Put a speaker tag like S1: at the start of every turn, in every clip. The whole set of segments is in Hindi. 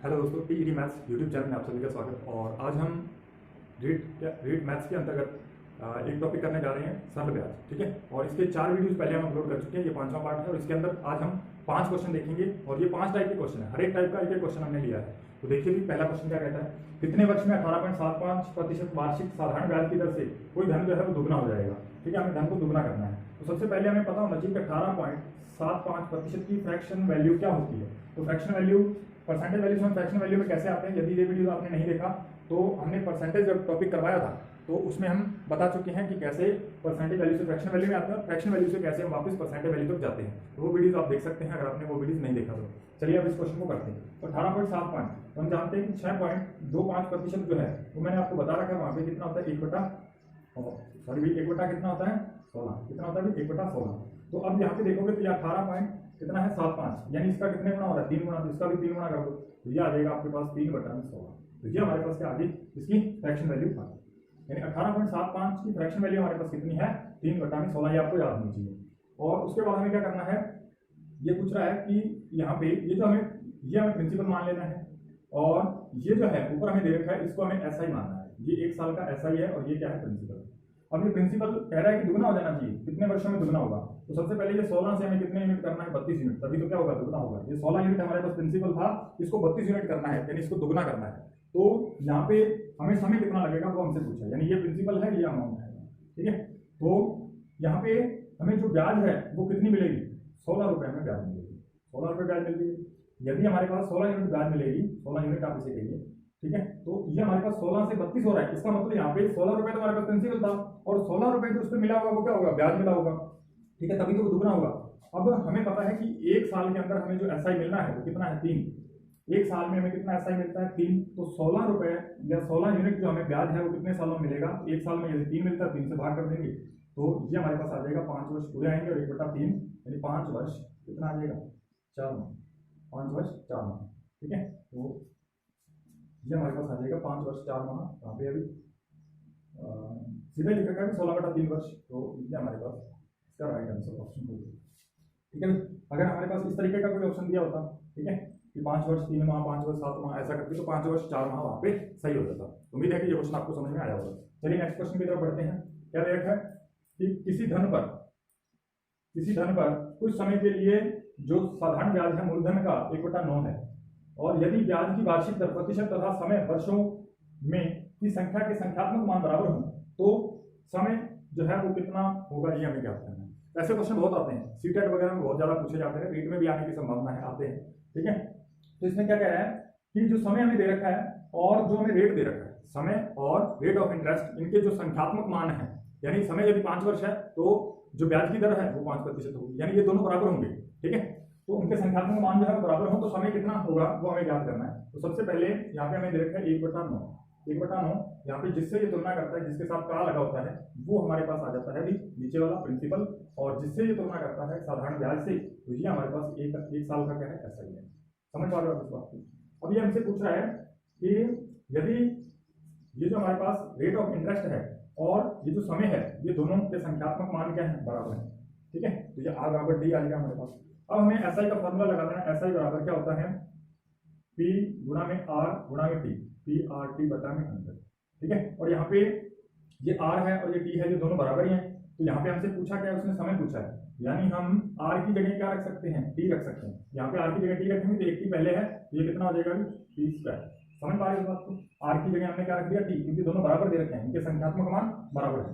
S1: हेलो दोस्तों, टी मैथ्स यूट्यूब चैनल में आप सभी का स्वागत। और आज हम रीड मैथ्स के अंतर्गत एक टॉपिक करने जा रहे हैं, सरल ब्याज। ठीक है, और इसके 4 वीडियोस पहले हम अपलोड कर चुके हैं, ये 5वां पार्ट है। और इसके अंदर आज हम 5 क्वेश्चन देखेंगे और ये 5 टाइप के क्वेश्चन है, हर एक टाइप का एक क्वेश्चन हमने लिया है। तो देखिए भी पहला क्वेश्चन क्या कहता है, कितने वर्ष में 18.75% वार्षिक साधारण ब्याज की दर से कोई धन जो है वो दुगना हो जाएगा। ठीक है, हमें धन को दुगना करना है। तो सबसे पहले हमें पता होना चाहिए कि 18.75% की फ्रैक्शन वैल्यू क्या होती है। तो फ्रैक्शन वैल्यू, परसेंटेज वैल्यू से हम फ्रैक्शन वैल्यू में कैसे आते हैं, यदि ये वीडियो आपने नहीं देखा तो हमने परसेंटेज जब टॉपिक करवाया था तो उसमें हम बता चुके हैं कि कैसे परसेंटेज वैल्यू से फ्रैक्शन वैल्यू में आते हैं और फ्रैक्शन वैल्यू से कैसे हम वापस परसेंटेज वैल्यू तक जाते हैं। तो वो वीडियोस आप देख सकते हैं अगर आपने वो वीडियोस नहीं देखा तो। चलिए अब इस क्वेश्चन को करते हैं। तो 18.7 पॉइंट, तो हम जानते हैं कि 6.25% जो है वो मैंने आपको बता रखा है, वहाँ पे कितना होता है 1 बटा कितना होता है 16। कितना होता है 1/16। तो अब यहाँ पे देखोगे तो ये 18 पॉइंट कितना है 75, यानी इसका कितने गुना हो रहा है 3 गुना, तो इसका भी 3 गुना कर दो तो ये आ जाएगा आपके पास 3/16। तो ये हमारे पास क्या आ गई, इसकी फ्रैक्शन वैल्यू आ गई। यानी 18.75 की फ्रैक्शन वैल्यू हमारे पास कितनी है 3/16, ये आपको याद होनी चाहिए। और उसके बाद हमें क्या करना है, ये पूछ रहा है कि यहाँ पे ये हमें प्रिंसिपल मान लेना है और ये जो है ऊपर हमें दे रखा है इसको हमें ऐसा ही मानना है। ये 1 साल का ऐसा ही है और ये क्या है प्रिंसिपल। अब ये प्रिंसिपल कह रहा है कि दुगना हो जाना चाहिए, कितने वर्षों में दुगना होगा। तो सबसे पहले ये 16 से हमें कितने यूनिट करना है 32 यूनिट, तभी तो क्या होगा दुगना होगा। ये 16 यूनिट हमारे पास प्रिंसिपल था, इसको 32 यूनिट करना है यानी इसको दुगना करना है। तो यहाँ पे हमें समय कितना लगेगा वो हमसे पूछा, यानी ये प्रिंसिपल है, ये अमाउंट है। ठीक है, तो यहाँ पे हमें जो ब्याज है वो कितनी मिलेगी 16 रुपए में ब्याज मिलेगी, 16 रुपए ब्याज मिलेगी। यदि हमारे पास 16 यूनिट ब्याज मिलेगी, 16 यूनिट आप इसे कहिए। ठीक है, तो ये हमारे पास 16 से 32 हो रहा है, इसका मतलब यहाँ पे 16 रुपए तो हमारे पास प्रिंसिपल था और 16 रुपए जो उस पर मिला होगा वो क्या होगा, ब्याज मिला होगा। ठीक है, तभी तो वो दुगना होगा। अब हमें पता है कि 1 साल के अंदर हमें जो एसआई मिलना है वो कितना है 3। 1 साल में हमें कितना एसआई मिलता है 3, तो 16 रुपए या 16 यूनिट जो हमें ब्याज है वो कितने सालों में मिलेगा। 1 साल में यदि 3 मिलता है 3 से भाग कर देंगे तो ये हमारे पास आ जाएगा 5 वर्ष पूरे आएंगे और 1/3 यानी 5 वर्ष कितना आ जाएगा 4 माह, 5 वर्ष 4 माह। ठीक है, तो ये हमारे पास आ जाएगा 5 वर्ष 4 माह। यहाँ पे अभी सीधे लिख रखा है 16/3 वर्ष, तो ये हमारे पास इसका राइट आंसर ऑप्शन हो गया। ठीक है, अगर हमारे पास इस तरीके का कोई ऑप्शन दिया होता, ठीक है, कि 5 वर्ष 3 माह, 5 वर्ष 7 माह ऐसा करके, तो 5 वर्ष 4 माह वहाँ पे सही हो जाता। उम्मीद है कि ये क्वेश्चन आपको समझ में आया होगा। चलिए नेक्स्ट क्वेश्चन की तरफ बढ़ते हैं। क्या दे रखा है कि किसी धन पर कुछ समय के लिए जो साधारण ब्याज है मूलधन का 1/9 है और यदि ब्याज की वार्षिक दर प्रतिशत तथा समय वर्षों में की संख्या के संख्यात्मक मान बराबर हो तो समय जो है वो कितना होगा, ये हमें क्या करना है। ऐसे क्वेश्चन बहुत आते हैं, सीटेट वगैरह में बहुत ज्यादा पूछे जाते हैं, रीट में भी आने की संभावना है, आते हैं। ठीक है, तो इसमें क्या कह रहा है कि जो समय हमें दे रखा है और जो हमें रेट दे रखा है, समय और रेट ऑफ इंटरेस्ट, इनके जो संख्यात्मक मान है, यानी समय यदि 5 वर्ष है तो जो ब्याज की दर है वो 5% होगी, यानी ये दोनों बराबर होंगे। ठीक है, तो उनके संख्यात्मक मान जो है बराबर हो तो समय कितना होगा वो हमें ज्ञात करना है। तो सबसे पहले यहाँ पे हमें दे रखा है 1/9। 1/9 यहाँ पे जिससे ये तुलना करता है, जिसके साथ का लगा होता है वो हमारे पास आ जाता है भी नीचे वाला प्रिंसिपल, और जिससे ये तुलना करता है साधारण ब्याज से, तो ये हमारे पास एक साल का क्या है ऐसा ही है। समझ पा रहे हो इस बात को। अब ये हमसे पूछ रहा है कि यदि ये जो हमारे पास रेट ऑफ इंटरेस्ट है और ये जो समय है ये दोनों के संख्यात्मक मान क्या है बराबर है। ठीक है, तो ये R/D आ गया हमारे पास। अब हमें एसआई का फॉर्मूला लगा देना। एसआई बराबर क्या होता है P गुणा में R गुणा में T, PRT/100। ठीक है, और यहाँ पे ये R है और ये T है, ये दोनों बराबर ही हैं। तो यहाँ पे हमसे पूछा क्या है, उसने समय पूछा है, यानी हम R की जगह क्या रख सकते हैं, T रख सकते हैं। यहाँ पे R की जगह T रखेंगे तो 1 T पहले है तो ये कितना हो जाएगा T²। समझ पा रहे हो इस बात को। R की जगह हमने क्या रख दिया T, क्योंकि दोनों बराबर दे रखे हैं, इनके संख्यात्मक मान बराबर है।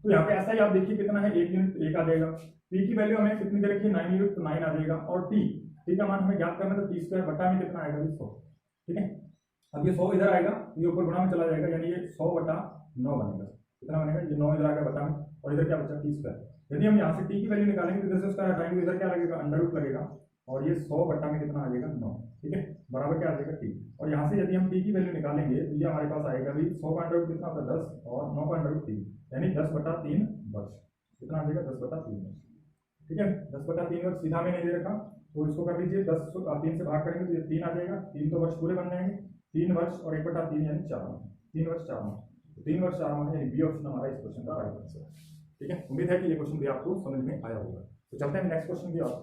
S1: तो यहाँ पे ऐसा ही आप देखिए कितना है 1 यूनिट 1 आ जाएगा। P की वैल्यू हमें कितनी दे रखी है 9 यूनिट, तो 9 आ जाएगा। और T का मान हमें ज्ञात करना है तो T² बटा में कितना आएगा 100। ठीक है, अब ये 100 इधर आएगा, ये ऊपर गुणा में चला जाएगा, यानी ये 100/9 बनेगा। कितना बनेगा, ये 9 इधर आ गया बटा में और इधर क्या बचा T²। यदि हम यहाँ से T की वैल्यू निकालेंगे तो इधर से उसका हटाएंगे, इधर क्या लगेगा √ लगेगा और ये 100 में कितना आ जाएगा 9। ठीक है, बराबर क्या आ जाएगा T। और यहाँ से यदि हम T की वैल्यू निकालेंगे तो ये हमारे पास आएगा भी 100 का √ कितना होता है 10 और 9 का √ 3, यानी 10/3 वर्ष। कितना आ जाएगा 10/3 वर्ष। ठीक है, 10/3 वर्ष सीधा में नहीं दे रखा तो इसको कर लीजिए 3 से भाग करेंगे तो ये 3 आ जाएगा। 3 तो वर्ष पूरे बन जाएंगे, 3 वर्ष और 1/3 यानी 4 माह। 3 वर्ष 4 माह, 3 वर्ष 4 माह यानी बी ऑप्शन हमारा इस क्वेश्चन का राइट आंसर है। ठीक है, उम्मीद है कि ये क्वेश्चन भी आपको समझ में आया होगा। तो चलते हैं नेक्स्ट क्वेश्चन की ओर।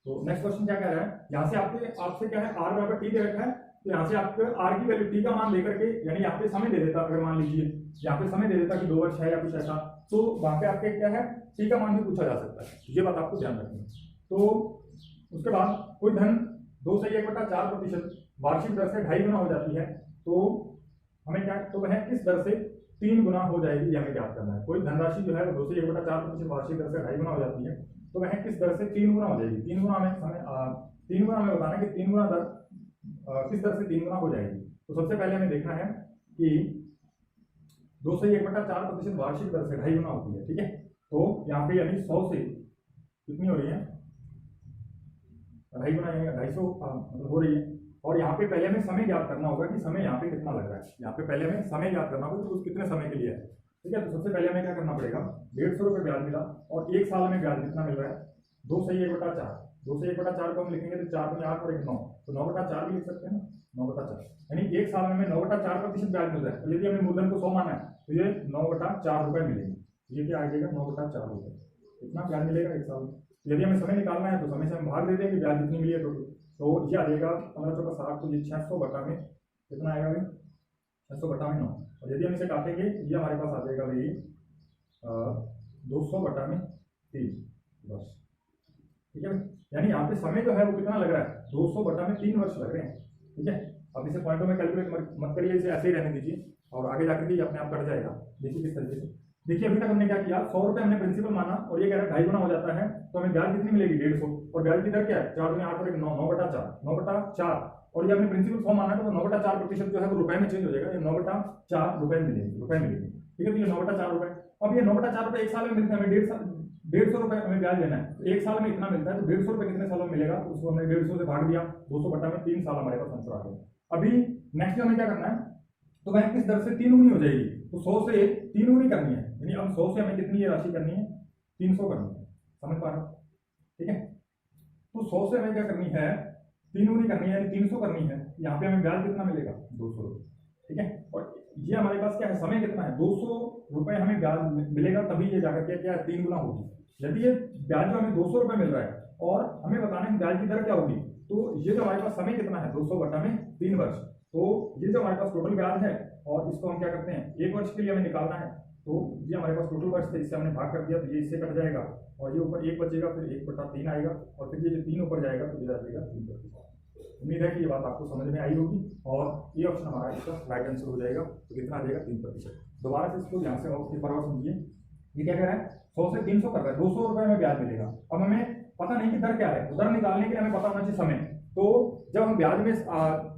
S1: तो नेक्स्ट क्वेश्चन क्या कह रहा है, यहाँ से आपसे क्या है, r बराबर t दे रखा है, तो यहाँ से आपको r की वैल्यू t का मान लेकर के, यानी यहाँ पे समय दे देता, अगर मान लीजिए यहाँ पे समय दे देता कि 2 वर्ष है या कुछ ऐसा, तो वहां पे आपके क्या है t का मान भी पूछा जा सकता है, ये बात आपको ध्यान रखनी है। तो उसके बाद कोई धन 2 से 1/4% वार्षिक दर से 2.5 गुना हो जाती है, तो हमें क्या, तो वह किस दर से 3 गुना हो जाएगी, ये हमें ज्ञात करना है। कोई धनराशि जो है वो 2 से 1/4% वार्षिक दर से 2.5 गुना हो जाती है, तो वह किस दर से 3 गुना हो जाएगी। 3 गुना हमें बताना है कि 3 गुना दर किस दर से 3 गुना हो जाएगी। तो सबसे पहले हमें देखना है कि 2 से 1/4% वार्षिक दर से 2.5 गुना होती है, ठीक है। तो यहाँ पे यानी 100 से कितनी हो रही है, 2.5 गुना, 250 मतलब हो रही है। और यहाँ पे पहले हमें समय ज्ञात करना होगा कि समय यहाँ पे कितना लग रहा है, यहाँ पे पहले हमें समय ज्ञात करना होगा कि कितने समय के लिए है, ठीक है। तो सबसे पहले हमें क्या करना पड़ेगा, 150 रुपये ब्याज मिला, और 1 साल में ब्याज कितना मिल रहा है, 2 से 1/4। 2 से 1/4 को हम लिखेंगे तो 4 में 8 और 1 9, तो 9/4 भी लिख सकते हैं ना, 9/4, यानी 1 साल में हमें 9/4% ब्याज मिल रहा है। तो यदि हमें मूलधन को 100 माना है तो ये 9/4 रुपये मिलेंगे, ये क्या आ जाएगा 9/4 रुपये, कितना ब्याज मिलेगा 1 साल में। यदि हमें समय निकालना है तो समय से हम भाग देते हैं कि ब्याज जितनी मिली है टोटल, तो ये आ जाएगा 15×4 तो ये 600 बटा में कितना आएगा भाई, 600 बटा में 9, और यदि हम इसे काटेंगे ये हमारे पास आ जाएगा भाई 200 बटा में 3, बस, ठीक है। यानी यहाँ पे समय जो है वो कितना लग रहा है, 200 बटा में 3 वर्ष लग रहे हैं, ठीक है। अब इसे पॉइंटों में कैलकुलेट मत करिए, इसे ऐसे ही रहने दीजिए, और आगे जाकर के अपने आप कट जाएगा। देखिए किस तरीके से, देखिए अभी तक हमने क्या किया, 100 रुपये हमने प्रिंसिपल माना, और ये कह रहा है 2.5 गुना हो जाता है, तो हमें ब्याज कितनी मिलेगी 150, और ब्याज की दर क्या है 4 में 8 और 1 9, 9/4, और ये हमने प्रिंसिपल 100 माना, तो 9/4% जो है वो रुपए में चेंज हो जाएगा, ये 9/4 रुपए मिलेंगे, ठीक है। तो ये 9/4 रुपए, अब ये 9/4 रुपए 1 साल में मिलते हैं, हमें 150 रुपए हमें ब्याज लेना है, तो 1 साल में इतना मिलता है, तो 150 रुपए कितने सालों में मिलेगा, उसको हमने 150 से भाग दिया, 200 बटा में 3 साल हमारे पास आंसर आ गया। अभी नेक्स्ट हमें क्या करना है, तो वह किस दर से 3 गुनी हो जाएगी, तो 100 से 3 गुनी करनी है, यानी अब 100 से हमें कितनी ये राशि करनी है, 300 करनी है, समझ पा रहे हो, ठीक है। तो 100 से हमें क्या करनी है, 3 गुनी करनी है, यानी 300 करनी है। यहाँ पे हमें ब्याज कितना मिलेगा 200 रुपये, ठीक है। और ये हमारे पास क्या है, समय कितना है 200 रुपये हमें ब्याज मिलेगा, तभी ये जाकर के क्या 3 गुना होगी। यदि ये ब्याज जो हमें 200 रुपये मिल रहा है और हमें बताना है ब्याज की दर क्या होगी, तो ये जो हमारे पास समय कितना है 200 बटा में 3 वर्ष, तो ये जो हमारे पास टोटल ब्याज है, और इसको हम क्या करते हैं 1 वर्ष के लिए हमें निकालना है, तो ये हमारे पास टोटल वर्ष थे, इससे हमने भाग कर दिया, तो ये इससे कट जाएगा, और ये ऊपर 1 बचेगा, फिर 1/3 आएगा, और फिर ये जो 3 ऊपर जाएगा तो ये आ जाएगा 3%। उम्मीद है कि ये बात आपको समझ में आई होगी, और ये ऑप्शन हमारा इसका राइट आंसर हो जाएगा। तो कितना आ जाएगा 3%। दोबारा से इसको ध्यान से और समझिए, ये क्या कह रहा है 100 से 300 कर रहा है, 200 रुपये में ब्याज मिलेगा। अब हमें पता नहीं कि दर क्या है, दर निकालने के लिए हमें पता होना चाहिए समय। तो जब हम ब्याज में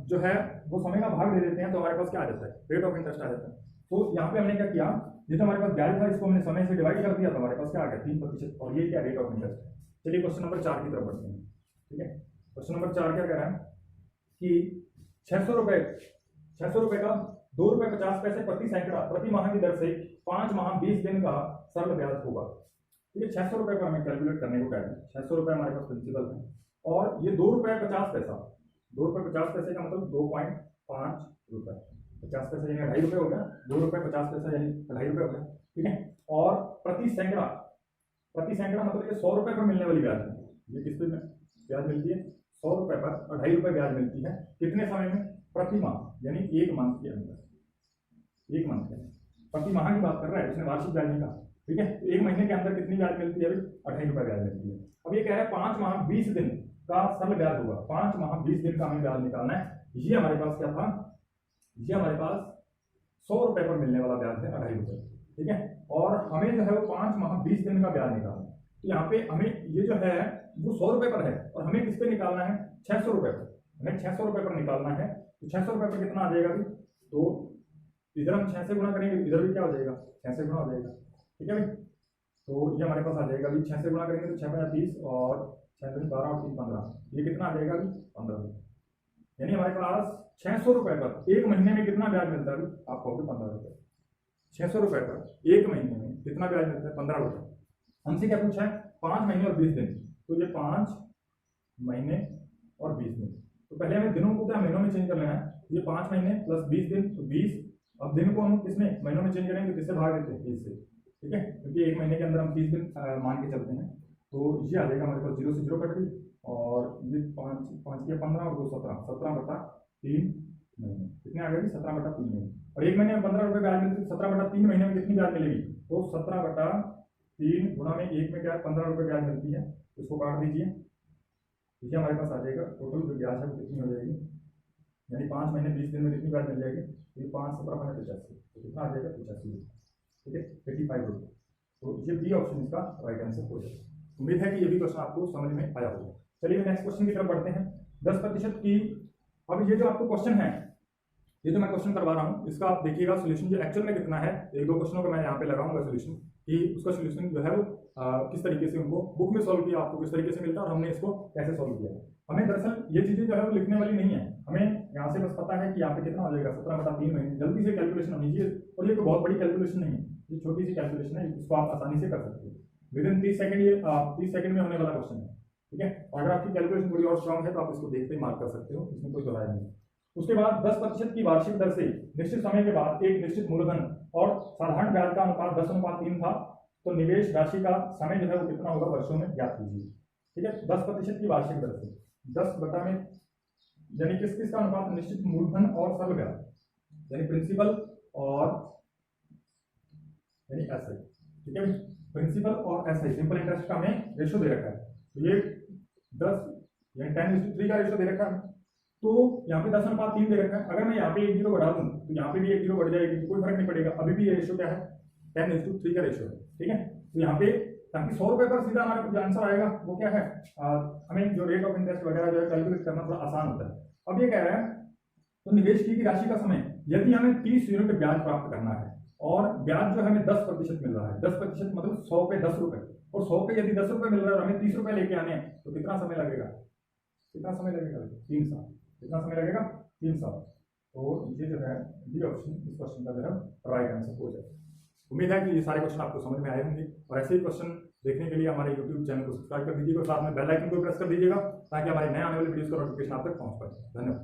S1: जो है वो समय का भाग दे देते हैं, तो हमारे पास क्या आ जाता है, रेट ऑफ इंटरेस्ट आ जाता है। तो यहाँ पे हमने क्या किया, ये जो हमारे पास ब्याज था इसको हमने समय से डिवाइड कर दिया, तो हमारे पास क्या आ गया 3%, और ये क्या रेट ऑफ इंटरेस्ट है। चलिए क्वेश्चन नंबर 4 की तरफ बढ़ते हैं, ठीक है। क्वेश्चन नंबर 4 क्या कह रहा है कि 600 रुपये का 2 रुपये 50 पैसे प्रति सैकड़ा प्रति माह की दर से 5 माह 20 दिन का सरल ब्याज होगा, ठीक है। 600 रुपये का हमें कैलकुलेट करने को कह रहे हैं, 600 रुपये हमारे पास प्रिंसिपल है, और ये 2 रुपये 50 पैसा, 2 रुपये 50 पैसे का मतलब 2.5 रुपये, 50 पैसे यानी 2.5 रुपये हो गया, 2 रुपये 50 पैसा यानी 2.5 रुपये हो गया, ठीक है। और प्रति सैकड़ा मतलब ये 100 रुपये पर मिलने वाली ब्याज है, ये किस पे ब्याज मिलती है 100 रुपये पर, और 2.5 रुपये ब्याज मिलती है कितने समय में, प्रति माह, यानी 1 मंथ के अंदर, 1 मंथ के प्रति माह की बात कर रहा है, उसने वार्षिक ब्याज नहीं कहा, ठीक है। तो 1 महीने के अंदर कितनी ब्याज मिलती है, 2.5 रुपये ब्याज मिलती है। अब ये कह रहा है 5 माह 20 दिन का सरल ब्याज होगा, 5 माह 20 दिन का हमें ब्याज निकालना है। ये हमारे पास क्या था, ये हमारे पास 100 रुपये पर मिलने वाला ब्याज है 2.5 रुपये, ठीक है। और हमें जो है वो 5 माह 20 दिन का ब्याज निकालना है। तो यहाँ पे हमें ये जो है वो 100 रुपये पर है, और हमें किस पे निकालना है 600 रुपये पर, हमें 600 रुपये पर निकालना है। तो 600 रुपये पर कितना आ जाएगा अभी, तो इधर हम 6 से गुणा करेंगे, इधर भी क्या हो जाएगा 6 से गुणा हो जाएगा, ठीक है भाई। तो ये हमारे पास आ जाएगा अभी 6 से गुणा करेंगे तो 6 × 30 और 6 × 12 और 3 15, ये कितना आ जाएगा अभी 15 रुपये, यानी हमारे पास 600 रुपये पर 1 महीने में कितना ब्याज मिलता है, आप कहोगे 15 रुपये। 600 रुपये पर 1 महीने में कितना ब्याज मिलता है 15 रुपये। हमसे क्या पूछा है 5 महीने और 20 दिन, तो ये 5 महीने और 20 दिन, तो पहले हमें दिनों को क्या महीनों में चेंज कर लेना है, ये 5 महीने प्लस 20 दिन तो 20, अब दिन को हम किसमें महीनों में चेंज करेंगे, किससे भाग देते हैं 30 से, ठीक है, क्योंकि 1 महीने के अंदर हम 30 दिन मान के चलते हैं। तो ये आ जाएगा हमारे पास 0 से 0 कट गई, और ये 5 या 15 और 2 17, 17/3 महीने कितने आ गए? 17/3 महीने। और एक महीने में 15 रुपये ब्याज मिलती है, 17/3 महीने में कितनी ब्याज मिलेगी? तो 17/3 गुणा में एक में क्या है? 15 रुपये ब्याज मिलती है। इसको काट दीजिए, देखिए हमारे पास आ जाएगा टोटल जो ब्याज है वो कितनी हो जाएगी, यानी 5 महीने 20 दिन में कितनी ब्याज मिल जाएगी? तो ये 5 17 85, तो कितना आ जाएगा? 85, ठीक है, 85 रुपये। तो ये बी ऑप्शन इसका राइट आंसर हो जाएगा। उम्मीद है कि ये भी क्वेश्चन आपको समझ में आया होगा। चलिए नेक्स्ट क्वेश्चन की तरफ बढ़ते हैं। 10% की, अब ये जो आपको क्वेश्चन है, ये जो मैं क्वेश्चन करवा रहा हूँ, इसका आप देखिएगा सोल्यूशन जो एक्चुअल में कितना है। एक दो क्वेश्चनों को मैं यहाँ पे लगाऊंगा सोल्यूशन, कि उसका सोल्यूशन जो है वो किस तरीके से उनको बुक में सॉल्व किया, आपको किस तरीके से मिलता है और हमने इसको कैसे सॉल्व किया। हमें दरअसल ये चीजें जो है वो लिखने वाली नहीं है, हमें यहाँ से बस पता है कि यहाँ पे कितना हो जाएगा, 17/3 महीने। जल्दी से कैलकुलेशन होनी चाहिए, और ये कोई बहुत बड़ी कैलकुलेशन नहीं है, ये छोटी सी कैलकुलेशन है, इसको आप आसानी से कर सकते हो। विदिन 30 सेकंड, ये 30 सेकंड में होने वाला क्वेश्चन है, ठीक है। अगर आपकी कैलकुलेशन थोड़ी और स्ट्रांग है तो आप इसको देखते ही मार्क कर सकते हो, इसमें कोई दोहराया नहीं। उसके बाद 10% की वार्षिक दर से निश्चित समय के बाद एक निश्चित मूलधन और साधारण ब्याज का अनुपात 10:3 था, तो निवेश राशि का समय जो है वो कितना होगा? वर्षों में ज्ञात कीजिए, ठीक है। 10% की वार्षिक दर से 10 में यानी किस किस का अनुपात? निश्चित मूलधन और सरल ब्याज, यानी प्रिंसिपल और यानी एसआई, ठीक है। प्रिंसिपल और एसआई, सिंपल इंटरेस्ट का हमें रेशो दे रखा है, तो ये 10 यानी 10:3 का रेशो दे रखा है। तो यहाँ पे 10:3 दे रखा है। अगर मैं यहाँ पे 1 0 बढ़ा दूं तो यहाँ पे भी 1 0 बढ़ जाएगी, कोई फर्क नहीं पड़ेगा, अभी भी ये रेशो क्या है? 10:3 का रेशो है, ठीक है। तो यहाँ पे ताकि 100 रुपए पर सीधा हमारा जो आंसर आएगा वो क्या है, हमें जो रेट ऑफ इंटरेस्ट वगैरह जो है कैलकुलेट करना थोड़ा आसान होता है। अब ये कह रहा है तो निवेश की राशि का समय, यदि हमें 30 यूनिट ब्याज प्राप्त करना है और ब्याज जो हमें 10% मिल रहा है, 10% मतलब 100 पे 10 रुपए, और 100 पे यदि 10 रुपए मिल रहा है और हमें 30 रुपए लेके आने हैं, तो कितना समय लगेगा? कितना समय लगेगा? 3 साल। कितना समय लगेगा? 3 साल। तो ये जो है डी ऑप्शन इस क्वेश्चन का जो है राइट आंसर हो जाएगा। उम्मीद है कि ये सारे क्वेश्चन आपको समझ में आए होंगे, और ऐसे ही क्वेश्चन देखने के लिए हमारे YouTube चैनल को सब्सक्राइब कर दीजिएगा और साथ में बेल आइकन को प्रेस कर दीजिएगा, ताकि हमारे नए आने वाले वीडियोस का नोटिफिकेशन आप तक पहुंच पाए। धन्यवाद।